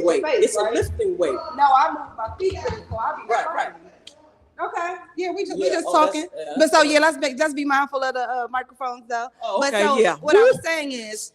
lifting weight. It's right? a lifting weight. No, I move my feet with it, so I be Right. Okay. Yeah, we just Oh, talking. that's But so yeah, let's be mindful of the microphones though. Oh, But okay, so yeah. what I was saying is,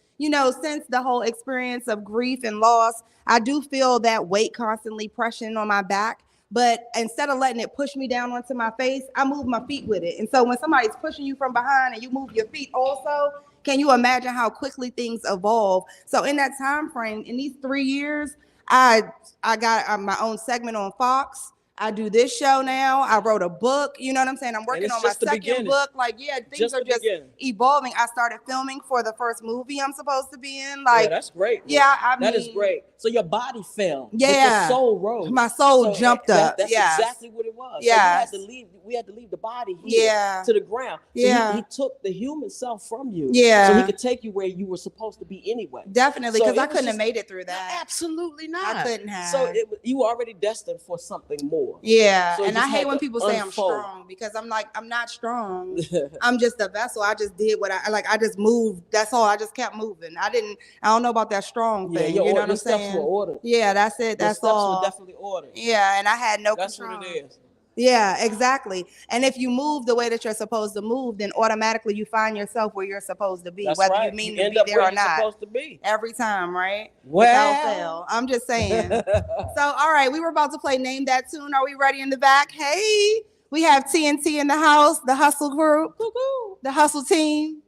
since the whole experience of grief and loss, I do feel that weight constantly pressing on my back. But instead of letting it push me down onto my face, I move my feet with it. And so when somebody's pushing you from behind and you move your feet also, can you imagine how quickly things evolve? So in that time frame, in these 3 years, I got my own segment on Fox. I do this show now. I wrote a book. You know what I'm saying? I'm working on my second book. Like, things are just evolving. I started filming for the first movie I'm supposed to be in. Like, that's great. Yeah, that is great. So your body fell. Yeah. But your soul rose. My soul jumped up. That's exactly what it was. Yeah. So we had to leave the body here to the ground. So he took the human self from you. Yeah. So he could take you where you were supposed to be anyway. Definitely, because I couldn't have made it through that. Absolutely not. I couldn't have. So you were already destined for something more. Yeah. So and I hate when people say I'm strong, because I'm like, I'm not strong. I'm just a vessel. I just did what I just moved. That's all. I just kept moving. I don't know about that strong thing. You know what I'm saying? Steps were ordered. Yeah, that's it. That's all. Steps were definitely ordered. Yeah, and I had no control. That's what it is. Yeah, exactly. And if you move the way that you're supposed to move, then automatically you find yourself where you're supposed to be, whether you mean to be there or not. Supposed to be. Every time, right? Well, without fail. I'm just saying. So, all right, we were about to play Name That Tune. Are we ready in the back? Hey, we have TNT in the house, the Hustle group, the Hustle team.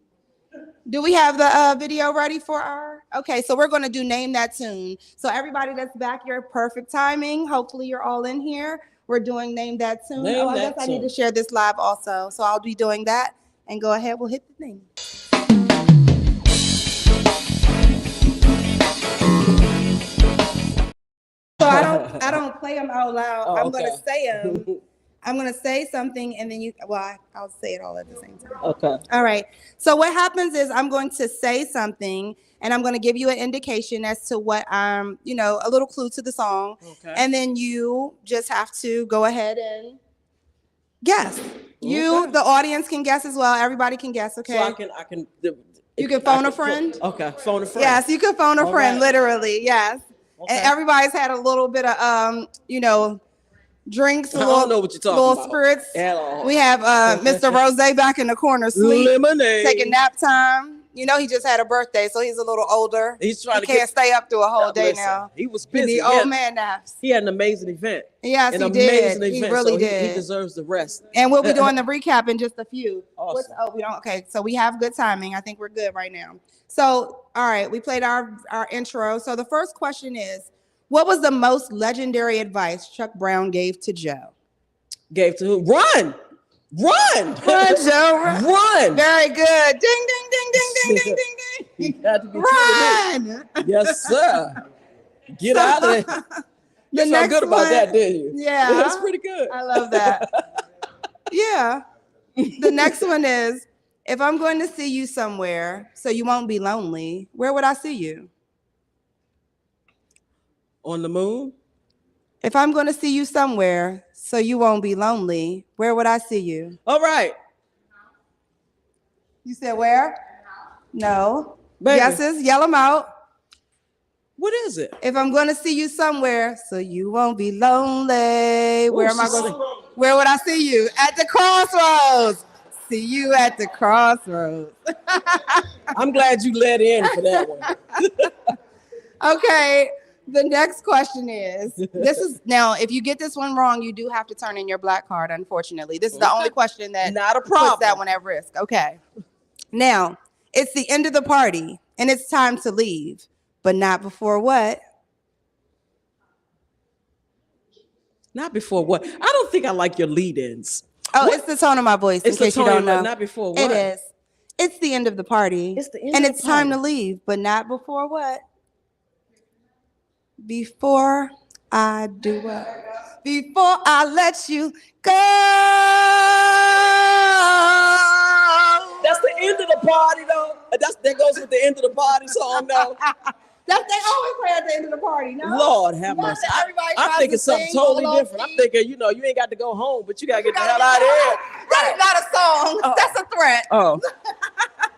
Do we have the video ready for our? Okay, so we're going to do Name That Tune. So everybody that's back here, perfect timing. Hopefully you're all in here. We're doing Name That Tune. I guess I need to share this live also. So I'll be doing that. And go ahead, we'll hit the name. So I don't play them out loud. I'm going to say them. I'm going to say something and then I'll say it all at the same time. Okay. All right. So what happens is I'm going to say something and I'm going to give you an indication as to what a little clue to the song. Okay. And then you just have to go ahead and guess. The audience can guess as well. Everybody can guess. Okay. So I can. You can phone a friend. Okay. Phone a friend. Yes, you can phone a friend. Literally. Yes. Okay. And everybody's had a little bit of drinks, I don't know what you're talking little about. Spirits. Hello. We have Mr. Rose back in the corner, sleep, lemonade, taking nap time. He just had a birthday, so he's a little older. He can't stay up through a whole day now. He was busy. The old man naps. He had an amazing event. Yes, he did. He really did. He deserves the rest. And we'll be doing the recap in just a few. Awesome. We don't. Okay, so we have good timing. I think we're good right now. So, all right, we played our intro. So the first question is, what was the most legendary advice Chuck Brown gave to Joe? Gave to who? Run! Run, Joe! Run! Very good. Ding, ding, ding, ding, ding, ding, ding, ding. You got to be Run! Yes, sir. Get out of there. You felt good about that, didn't you? Yeah. That's pretty good. I love that. Yeah. The next one is, if I'm going to see you somewhere so you won't be lonely, where would I see you? On the moon? If I'm going to see you somewhere so you won't be lonely, where would I see you? All right. You said where? No. Baby. Guesses, yell them out. What is it? If I'm going to see you somewhere so you won't be lonely, where am I going? Where would I see you? At the crossroads. See you at the crossroads. I'm glad you let in for that one. Okay. The next question is, now, if you get this one wrong, you do have to turn in your black card, unfortunately. This is the only question that puts that one at risk. Okay. Now, it's the end of the party, and it's time to leave, but not before what? Not before what? I don't think I like your lead-ins. Oh, it's the tone of my voice, in case you don't know. Not before what? It is. It's the end of the party. It's the end and of it's the party. time to leave, but not before what? Before I do what? Before I let you go. That's the end of the party, though. That goes with the end of the party song, though. They always play at the end of the party, no? Lord have mercy. I'm thinking something totally different. I'm thinking, you ain't got to go home, but you got to get the hell out of here. That is not a song. Oh. That's a threat. Oh,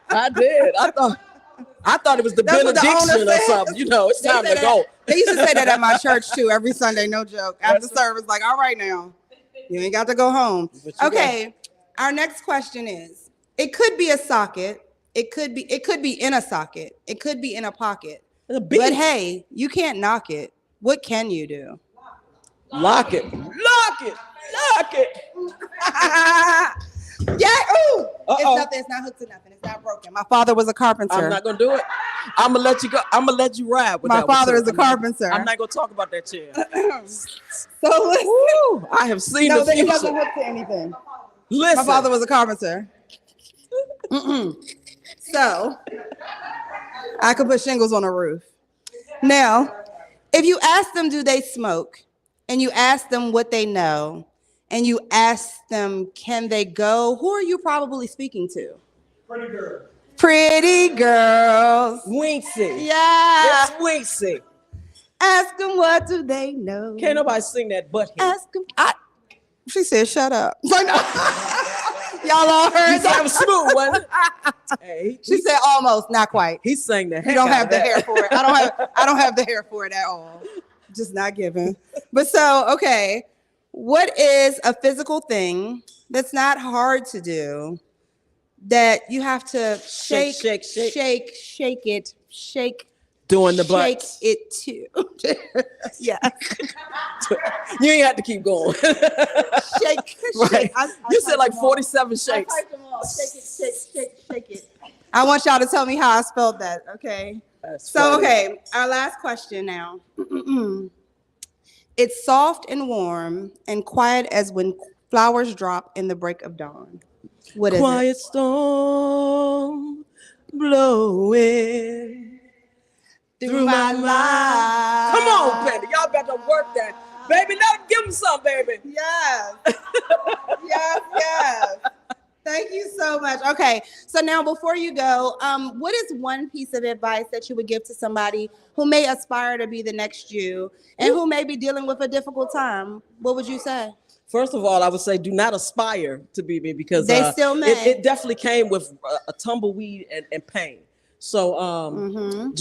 I did. I thought it was the benediction or something. It's time to go. They used to say that at my church too, every Sunday, no joke. After service, like, all right now, you ain't got to go home. Okay, our next question is, it could be a socket. It could be in a socket. It could be in a pocket. But hey, you can't knock it. What can you do? Lock it. Lock it. Lock it. Yeah. Ooh. It's nothing. It's not hooked to nothing. It's not broken. My father was a carpenter. I'm not gonna do it. I'm gonna let you go. I'm gonna let you ride with that. My father is a carpenter. I'm not gonna talk about that chair. So listen. Woo, I have seen the future. It doesn't hook to anything. Listen. My father was a carpenter. So I could put shingles on a roof. Now, if you ask them, do they smoke? And you ask them what they know, and you ask them, can they go? Who are you probably speaking to? Pretty girl. Pretty girls. Wincy. Yeah. It's Wincy. Ask them what do they know. Can't nobody sing that but him. Ask them. She said, shut up. Like, no. Y'all all heard that? Was smooth, wasn't it? Hey, she said almost, not quite. He sang that. You don't have the hair for it. I don't have the hair for it at all. Just not given. But so, okay, what is a physical thing that's not hard to do that you have to shake it, doing the shake butts. it too. Yeah. You ain't have to keep going. Shake. Right. You said like 47 shakes. I typed them all. Shake it. I want y'all to tell me how I spelled that, okay? That's so, funny. okay, our last question now. It's soft and warm and quiet as when flowers drop in the break of dawn. What is Quiet it? storm blowing through my life. Come on, Penny. Y'all got to work that. Baby, give them some, baby. Yes. Yes. Thank you so much. Okay, so now before you go, what is one piece of advice that you would give to somebody who may aspire to be the next you and who may be dealing with a difficult time? What would you say? First of all, I would say do not aspire to be me because they still may. It definitely came with a tumbleweed and pain. So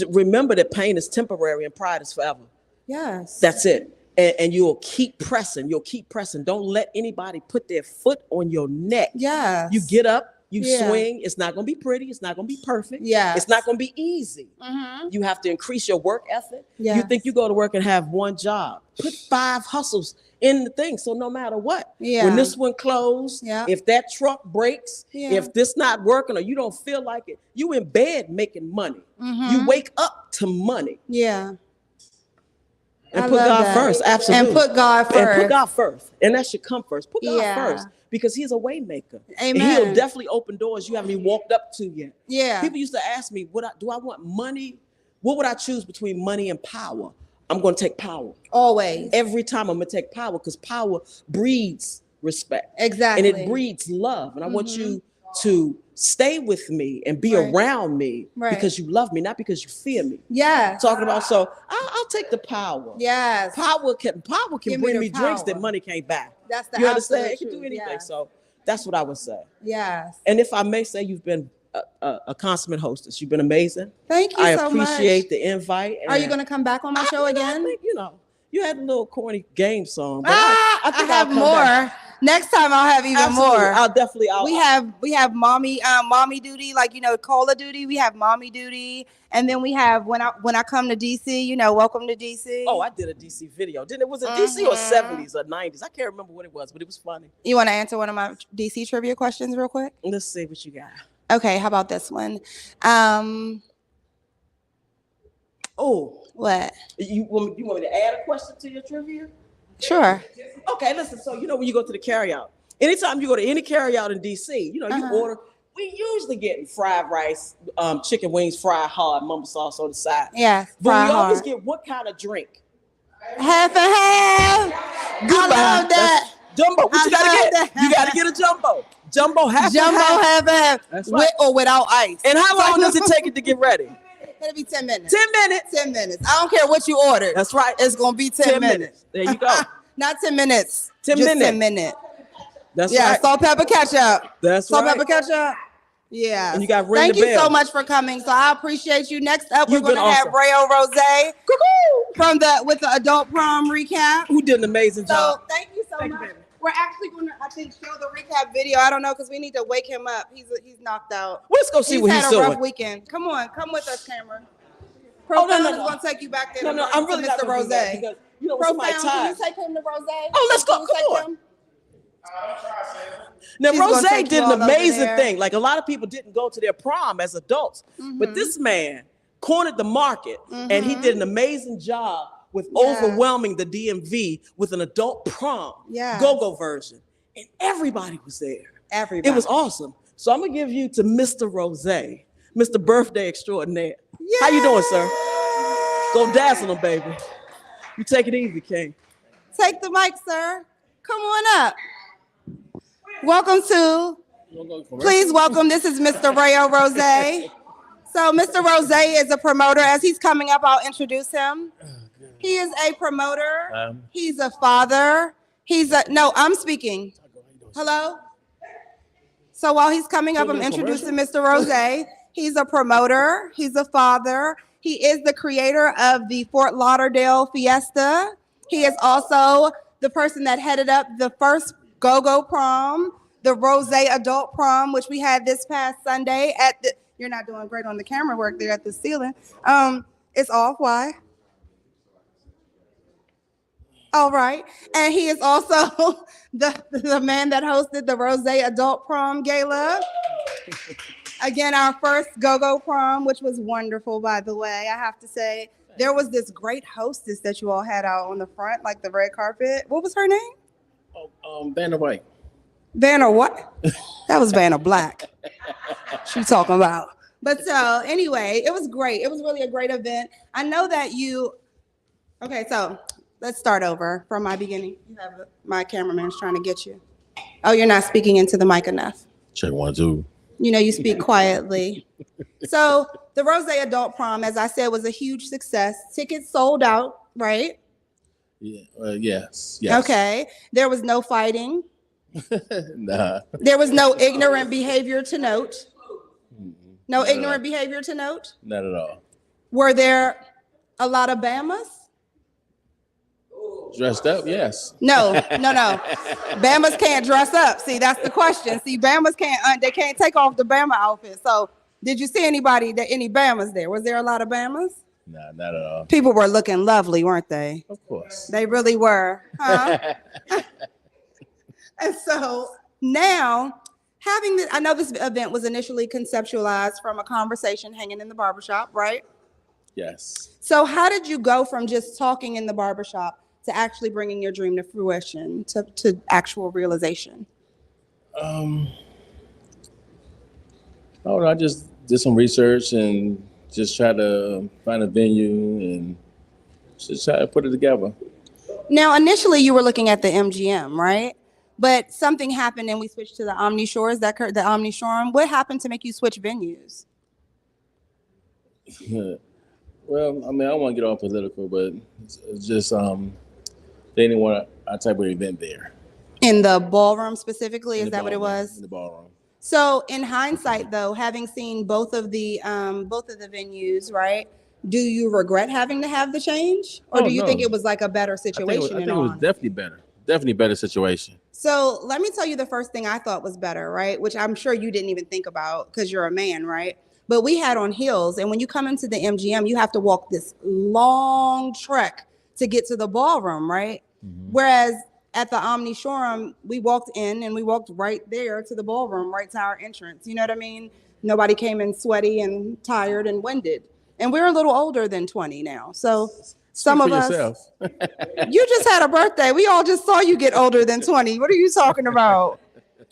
remember that pain is temporary and pride is forever. Yes. That's it. And you'll keep pressing. Don't let anybody put their foot on your neck. Yeah. You get up, you swing. It's not going to be pretty. It's not going to be perfect. Yeah. It's not going to be easy. You have to increase your work ethic. Yes. You think you go to work and have one job. Put 5 hustles in the thing. So no matter what, when this one closed, if that truck breaks, if this not working or you don't feel like it, you in bed making money. You wake up to money. Yeah. And put God first, absolutely. And put God first. And put God first. And that should come first. Put God first. Because he's a way maker. Amen. And he'll definitely open doors you haven't even walked up to yet. Yeah. People used to ask me, do I want money? What would I choose between money and power? I'm going to take power. Always. Every time I'm going to take power because power breeds respect. Exactly. And it breeds love. And I want you to stay with me and be around me because you love me, not because you fear me. Yeah. Talking about, so I'll take the power. Yes. Power can bring me drinks that money can't buy. That's the you understand? It truth. can do anything. Yes. So that's what I would say. Yes. And if I may say, you've been a consummate hostess. You've been amazing. Thank you so much. I appreciate the invite. Are you going to come back on my show again? I think, you had a little corny game song. But I think I have more. Back. Next time I'll have even more. I'll definitely. We have mommy duty, like Call of Duty. We have mommy duty, and then we have when I come to DC. Welcome to DC. Oh, I did a DC video. Was it DC or 70s or 90s? I can't remember what it was, but it was funny. You want to answer one of my DC trivia questions real quick? Let's see what you got. Okay, how about this one? What? You want me to add a question to your trivia? Sure. Okay, listen. So when you go to the carryout, anytime you go to any carryout in DC, you order. We usually get fried rice, chicken wings, fried hard, mumbo sauce on the side. Yeah, but we always get what kind of drink? Half and half. Goodbye. I love that. Jumbo. What you gotta get? You gotta get a jumbo. Jumbo half and half. That's right. With or without ice. And how long does it take it to get ready? It'll be 10 minutes. 10 minutes. 10 minutes. I don't care what you ordered. That's right. It's going to be 10 minutes. There you go. Not 10 minutes. 10 just minutes. 10 minutes. That's right. Yeah, salt, pepper, ketchup. That's salt, right. Salt, pepper, ketchup. Yeah. And you got ring Thank the you bell. so much for coming. So I appreciate you. Next up, we're going to awesome. have Rayo Rose from with the adult prom recap. Who did an amazing job. So thank you so much. We're actually going to, I think, show the recap video. I don't know, because we need to wake him up. He's knocked out. Let's go see what he's doing. He's had a rough weekend. Come on, come with us, Cameron. Profound is going to take you back there. No, I'm really Mr. Rose. Because, you know, Profound, can you take him to Rose? Oh, let's go. Come on. Now, Rose did an amazing thing. Like, a lot of people didn't go to their prom as adults, but this man cornered the market, and he did an amazing job with overwhelming the DMV with an adult prom go-go version, and everybody was there. Everybody. It was awesome. So I'm gonna give you to Mr. Rose, Mr. Birthday Extraordinaire. Yay! How you doing, sir? Go dazzle him, baby. You take it easy, King. Take the mic, sir. Come on up. Welcome to, please welcome, this is Mr. Rayo Rose. So Mr. Rose is a promoter. As he's coming up, I'll introduce him. He is a promoter. He's a father. I'm speaking. Hello? So while he's coming up, I'm introducing Mr. Rose. He's a promoter. He's a father. He is the creator of the Fort Lauderdale Fiesta. He is also the person that headed up the first go-go prom, the Rose adult prom, which we had this past Sunday at the, you're not doing great on the camera work there at the ceiling. It's off, why? All right. And he is also the man that hosted the Rose adult prom gala. Again, our first go-go prom, which was wonderful, by the way, I have to say. There was this great hostess that you all had out on the front, like the red carpet. What was her name? Vanna White. Vanna what? That was Vanna Black. She's talking about. But so anyway, it was great. It was really a great event. I know that okay, so let's start over from my beginning. You have my cameraman's trying to get you. Oh, you're not speaking into the mic enough. Check 1, 2. You know, you speak quietly. So the Rose adult prom, as I said, was a huge success. Tickets sold out, right? Yeah. Yes. Okay. There was no fighting. Nah. There was no ignorant behavior to note. No ignorant behavior to note? Not at all. Were there a lot of Bamas? Dressed up? Yes. No. Bamas can't dress up. See, that's the question. See, Bamas they can't take off the Bama outfit. So did you see any Bamas there? Was there a lot of Bamas? Nah, not at all. People were looking lovely, weren't they? Of course. They really were. Huh? And so now, I know this event was initially conceptualized from a conversation hanging in the barbershop, right? Yes. So how did you go from just talking in the barbershop to actually bringing your dream to fruition, to actual realization? I just did some research and just try to find a venue and just try to put it together. Now, initially you were looking at the MGM, right? But something happened and we switched to the Omni Shores, the Omni Shore. What happened to make you switch venues? Well, I mean, I don't want to get all political, but it's just they didn't want a type of event there. In the ballroom specifically, is that what it was? In the ballroom. So in hindsight, though, having seen both of the venues, right? Do you regret having to have the change, or do you think it was like a better situation? I think it was definitely better. Definitely better situation. So let me tell you the first thing I thought was better, right? Which I'm sure you didn't even think about because you're a man, right? But we had on heels, and when you come into the MGM, you have to walk this long trek to get to the ballroom, right? Mm-hmm. Whereas at the Omni Shore, we walked in and we walked right there to the ballroom, right to our entrance. You know what I mean? Nobody came in sweaty and tired and winded. And we're a little older than 20 now. So some of us, you just had a birthday. We all just saw you get older than 20. What are you talking about?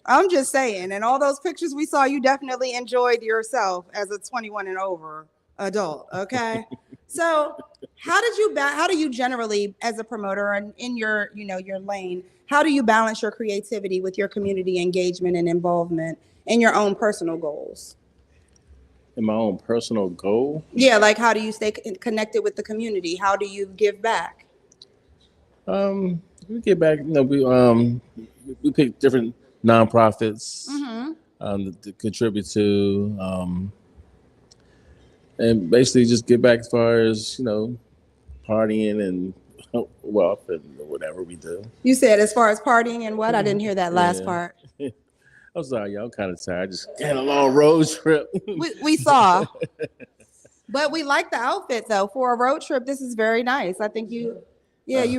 I'm just saying. And all those pictures we saw, you definitely enjoyed yourself as a 21 and over adult. Okay. So how do you generally, as a promoter and in your lane, how do you balance your creativity with your community engagement and involvement and your own personal goals? In my own personal goal? Yeah, like how do you stay connected with the community? How do you give back? We give back, we pick different nonprofits. Mm-hmm. to contribute to, and basically just get back as far as, partying and wealth and whatever we do. You said as far as partying and what? I didn't hear that last part. I'm sorry, y'all. I'm kind of tired. I just had a long road trip. We saw. But we like the outfit, though. For a road trip, this is very nice. I think you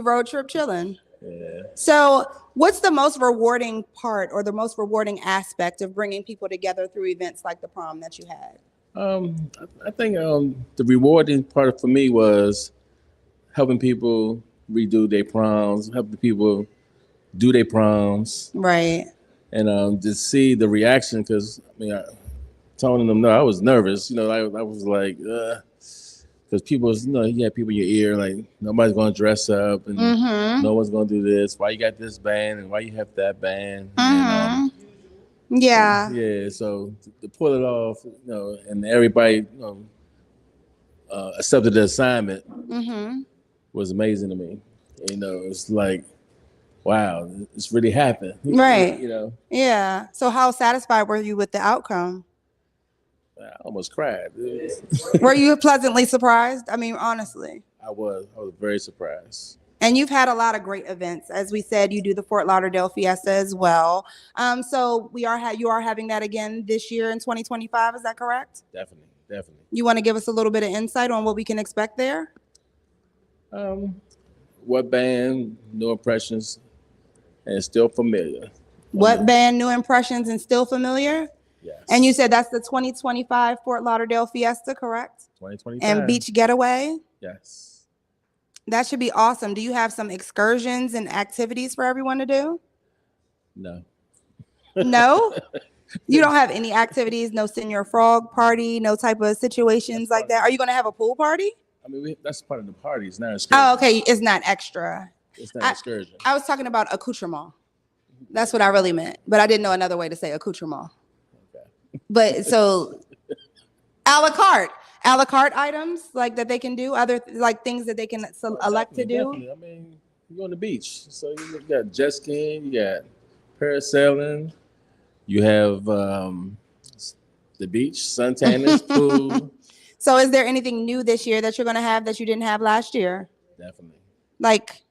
road trip chilling. Yeah. So what's the most rewarding part or the most rewarding aspect of bringing people together through events like the prom that you had? I think the rewarding part for me was helping people redo their proms, helping people do their proms. Right. And to see the reaction, because telling them no, I was nervous. I was like, because people, you have people in your ear like nobody's going to dress up and no one's going to do this. Why you got this band and why you have that band? And, yeah. So to pull it off, and everybody, accepted the assignment was amazing to me. It's like, wow, it's really happened. Right. Yeah. So how satisfied were you with the outcome? I almost cried. Were you pleasantly surprised? I mean, honestly. I was very surprised. And you've had a lot of great events. As we said, you do the Fort Lauderdale Fiesta as well. So you are having that again this year in 2025. Is that correct? Definitely. You want to give us a little bit of insight on what we can expect there? What band, new impressions, and still familiar. What band, new impressions, and still familiar? Yes. And you said that's the 2025 Fort Lauderdale Fiesta, correct? 2025. And Beach Getaway? Yes. That should be awesome. Do you have some excursions and activities for everyone to do? No. No? You don't have any activities, no senior frog party, no type of situations like that? Are you going to have a pool party? That's part of the party. It's not an excursion. Oh, okay. It's not extra. It's not an excursion. I was talking about accoutrement. That's what I really meant. But I didn't know another way to say accoutrement. Okay. But so a la carte items like that they can do, other like things that they can elect to do. Definitely. You're on the beach. So you got jet skiing, you got parasailing, you have the beach, suntanners, pool. So is there anything new this year that you're going to have that you didn't have last year? Definitely. Like,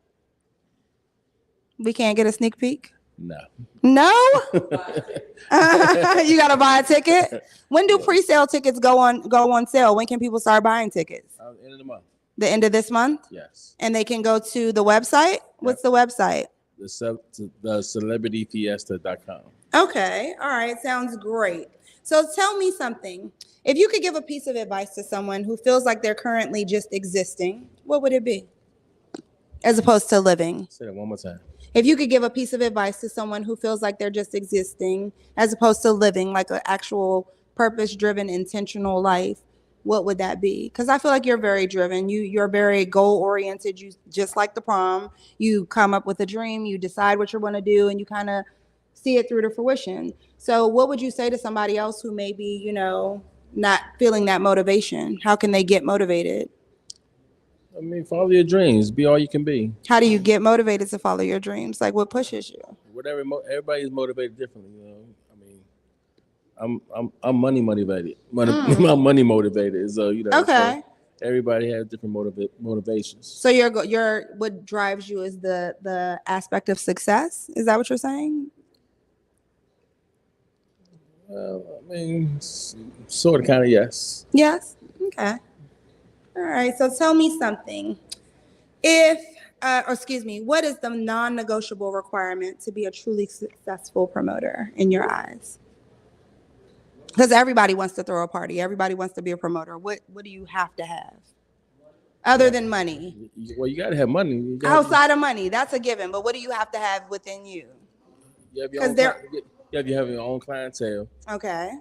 we can't get a sneak peek? No? You got to buy a ticket? When do pre-sale tickets go on sale? When can people start buying tickets? End of the month. The end of this month? Yes. And they can go to the website? What's the website? The celebrityfiesta.com. Okay. All right. Sounds great. So tell me something. If you could give a piece of advice to someone who feels like they're currently just existing, what would it be? As opposed to living. Say that one more time. If you could give a piece of advice to someone who feels like they're just existing, as opposed to living like an actual purpose-driven, intentional life, what would that be? Because I feel like you're very driven. You're very goal-oriented. You just like the prom. You come up with a dream. You decide what you're going to do, and you kind of see it through to fruition. So what would you say to somebody else who may be, not feeling that motivation? How can they get motivated? Follow your dreams. Be all you can be. How do you get motivated to follow your dreams? Like, what pushes you? Whatever. Everybody is motivated differently. I'm money motivated. I'm money motivated. So Okay. So everybody has different motivations. So your what drives you is the aspect of success. Is that what you're saying? Sort of, kind of, yes. Yes. Okay. All right. So tell me something. What is the non-negotiable requirement to be a truly successful promoter in your eyes? Because everybody wants to throw a party. Everybody wants to be a promoter. What do you have to have? Other than money? Well, you got to have money. Outside of money, that's a given. But what do you have to have within you? You have your own clientele. Okay.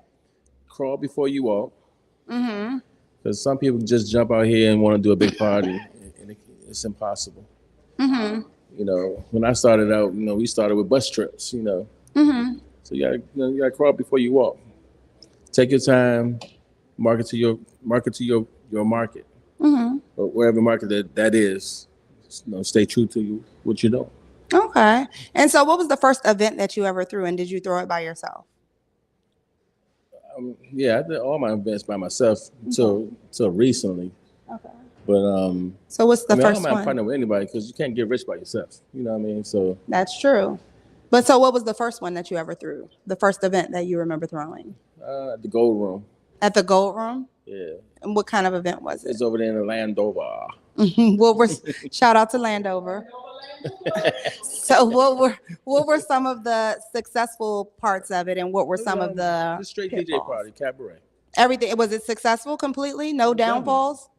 Crawl before you walk. Mm-hmm. Because some people just jump out here and want to do a big party, and it's impossible. Mm-hmm. When I started out, we started with bus trips. Mm-hmm. So you gotta crawl before you walk. Take your time, market to your market. Mm-hmm. But wherever market that is, stay true to what you know. Okay. And so what was the first event that you ever threw, and did you throw it by yourself? Yeah, I did all my events by myself until recently. Okay. But so what's the I first don't mind one? partnering with anybody because you can't get rich by yourself. You know what I mean? So That's true. But so what was the first one that you ever threw? The first event that you remember throwing? the Gold Room. At the Gold Room? Yeah. And what kind of event was it? It's over there in Landover. Shout out to Landover. So what were some of the successful parts of it, and what were some of the straight pitfalls? DJ party, cabaret. Everything, was it successful completely? No downfalls?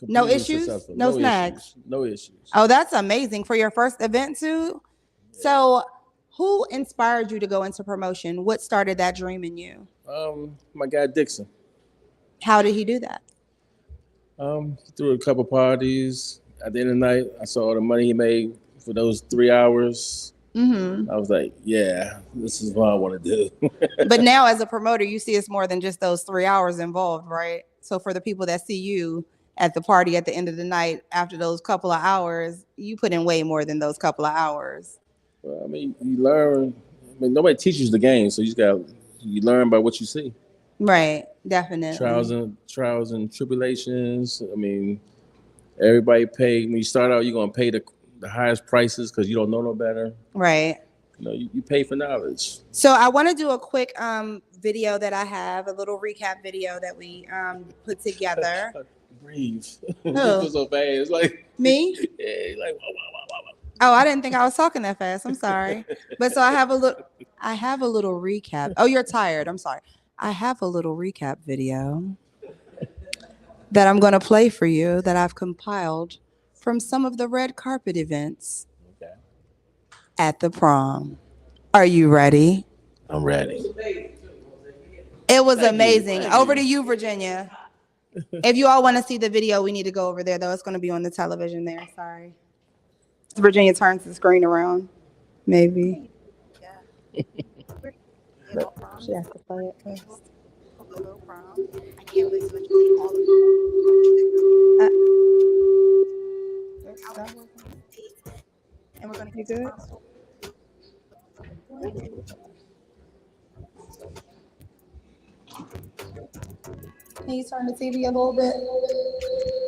No issues? Successful. No snags? No issues. Oh, that's amazing for your first event too. Yeah. So who inspired you to go into promotion? What started that dream in you? My guy Dixon. How did he do that? He threw a couple parties. At the end of the night, I saw all the money he made for those 3 hours. Mm-hmm. I was like, yeah, this is what I want to do. But now as a promoter, you see it's more than just those 3 hours involved, right? So for the people that see you at the party at the end of the night, after those couple of hours, you put in way more than those couple of hours. Well, I mean, you learn. I mean, nobody teaches the game, so you learn by what you see. Right, definitely. Trials and tribulations. I mean, everybody pay. When you start out, you're gonna pay the highest prices because you don't know no better. Right. You know, you pay for knowledge. So I want to do a quick video that I have, a little recap video that we put together. Breathe. Who? It's so fast. It's like me. Yeah, like wow, wow, wow, wow. Oh, I didn't think I was talking that fast. I'm sorry. But so I have a little recap. Oh, you're tired. I'm sorry. I have a little recap video that I'm going to play for you that I've compiled from some of the red carpet events at the prom. Are you ready? I'm ready. It was amazing. Over to you, Virginia. If you all want to see the video, we need to go over there, though. It's going to be on the television there. Sorry. Virginia turns the screen around. Maybe. She has to play it first. I can't believe so much all and we're gonna get good. Can you turn the TV a little bit?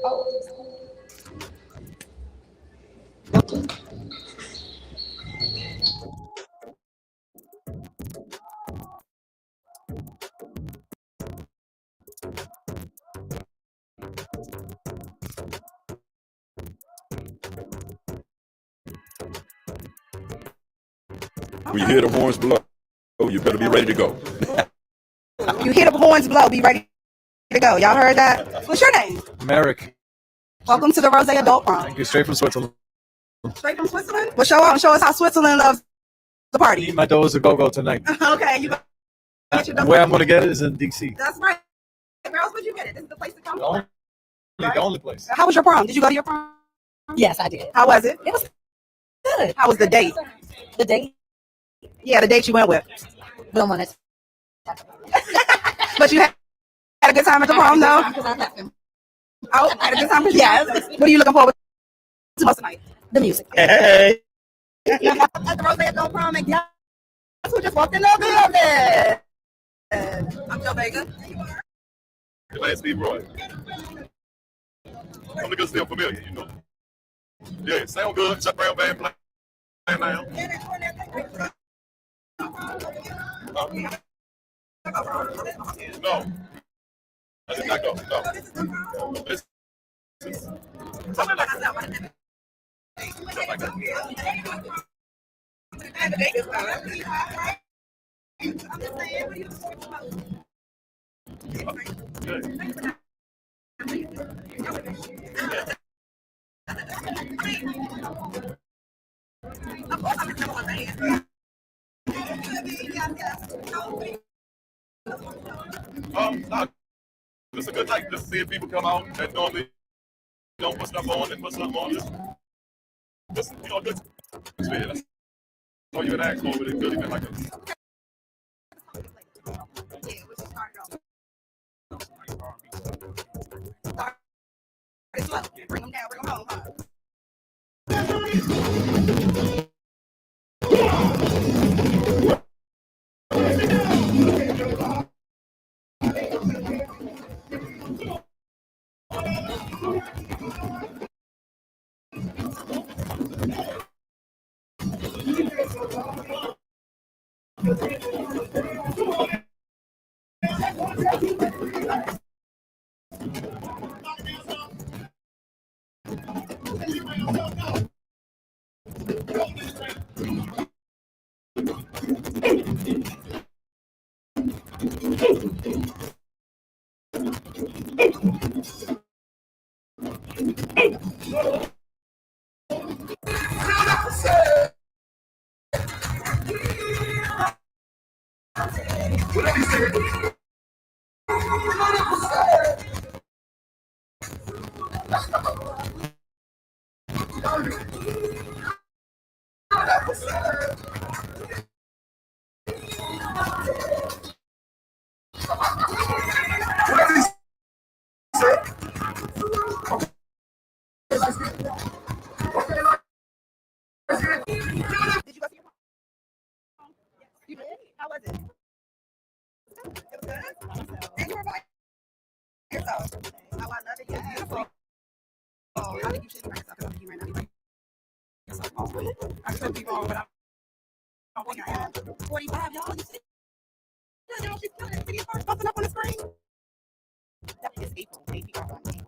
Oh. When you hear the horns blow, you better be ready to go. You hear the horns blow, be ready to go. Y'all heard that? What's your name? Merrick. Welcome to the Rose Adult Prom. Thank you. Straight from Switzerland. Straight from Switzerland? Well, show us how Switzerland loves the party. Eat my dough is a go-go tonight. Okay, you get your dough. Where I'm going to get it is in D.C. That's right. Where else would you get it? This is the place to come. The only place. How was your prom? Did you go to your prom? Yes, I did. How was it? It was good. How was the date? The date? Yeah, the date you went with. We don't want to. But you had a good time at the prom, though? Because I left him. Oh, had a good time? Yes. What are you looking forward to most tonight? The music. Hey. At the Rose Adult Prom, and guess who just walked in the building? I'm Joe Vega. Hey, Steve Roy. I'm looking still familiar, you know. Yeah, sound good. Chuck Brown band playing now. No. I did not go. No. This is something like that. Something like that. No, it's a good night. Just seeing people come out that normally don't put stuff on and put stuff on. Just you know, good experience. All you had asked for, but it really been like a. Bring them down, bring them home, huh? Did you go see your mom? You did? How was it? It was good? And you were by yourself. Oh, I love it. You're beautiful. Oh, I think you should be by yourself because I think you ran out of yourself. I could be wrong, but I think I am. 45, y'all. You see? Yeah, y'all, she's killing it. See the stars popping up on the screen? That is April. Maybe I'm on April.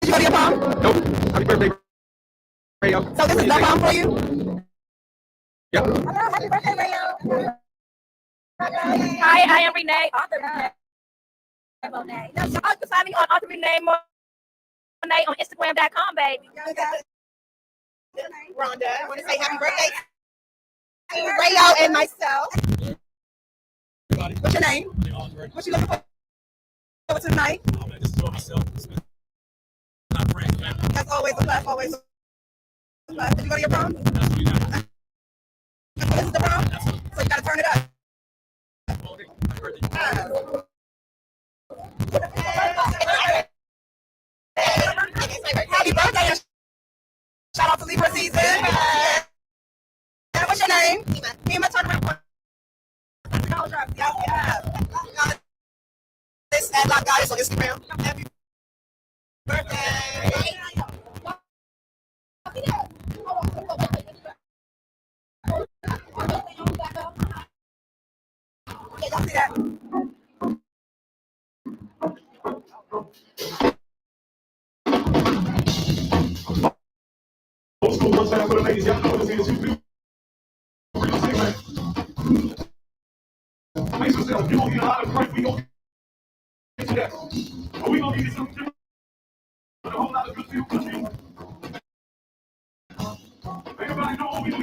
Did you go to your prom? Nope. Happy birthday, Rayo. So this is the prom for you? Yep. Hello, happy birthday, Rayo. Hi, I am Renee, author Renee. Monet. Now, y'all can find me on author Renee Monet on Instagram.com, baby. Rhonda, I want to say happy birthday to Rayo and myself. What's your name? What you looking for tonight? That's always a plus, always a plus. Did you go to your prom? This is the prom? So you gotta turn it up. Happy birthday and shout out to Libra season. And what's your name? Hema, turn around. This at Lock Goddess on Instagram. Happy birthday. Yeah, y'all see that? Old school, one time for the ladies, y'all know what it is. You do. Make yourself, you don't need a lot of crank, we gon' get to that. But we gonna give you something different. A whole lot of good feel for you. Everybody know what we do.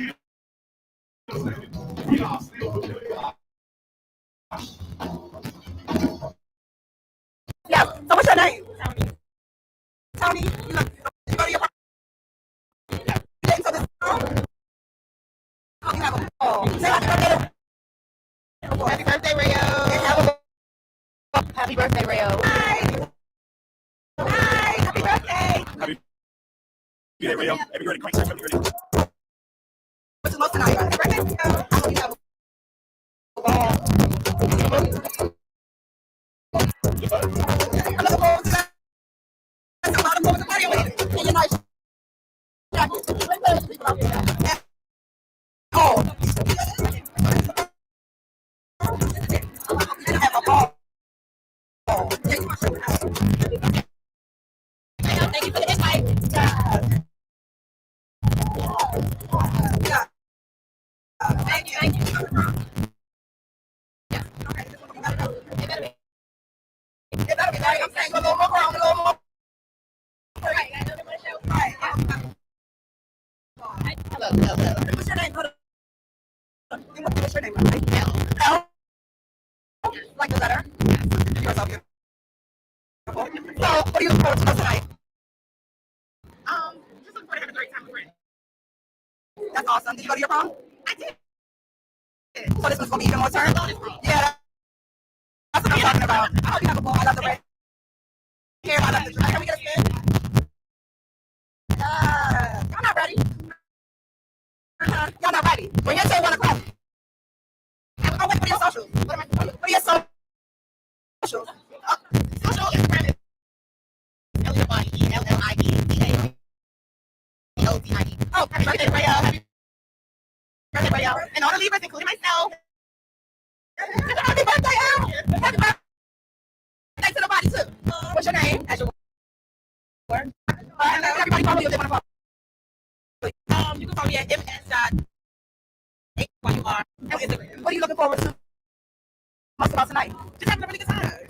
We are still good. Yeah, so what's your name? Tony. You go to your prom? Yeah. So this you have a say happy birthday. Happy birthday, Rayo. Happy birthday, Rayo. Hi. Hi. Happy birthday. Happy birthday, Rayo. Happy birthday, Crank. Happy birthday. What's the most tonight? Happy birthday. I hope you have a ball. I'm looking forward to that. I'm looking forward to party with you. And you're nice. Oh. I'm saying a little more grown, a little more. Right, I know the show. Right. Hello. What's your name? What's your name? L. Like the letter. You're so beautiful. So, what are you looking forward to tonight? Just looking forward to having a great time with friends. That's awesome. Did you go to your prom? I did. So this was gonna be even more turn? Yeah. That's what I'm talking about. I hope you have a ball. I love the red hair. I love the dress. Can we get a spin? Y'all not ready. Y'all not ready. When you're 1 o'clock. Oh, wait, what are your socials? What are your socials? Social Instagram is LLIELLIEDA. Oh, happy birthday, Raya. Happy birthday, Raya. And all the Libras, including myself. Happy birthday, Al. Happy birthday to the body, too. What's your name? As your word. And everybody follow you if they want to follow. You can follow me at ms.AYUR. What are you looking forward to most about tonight? Just having a really good time.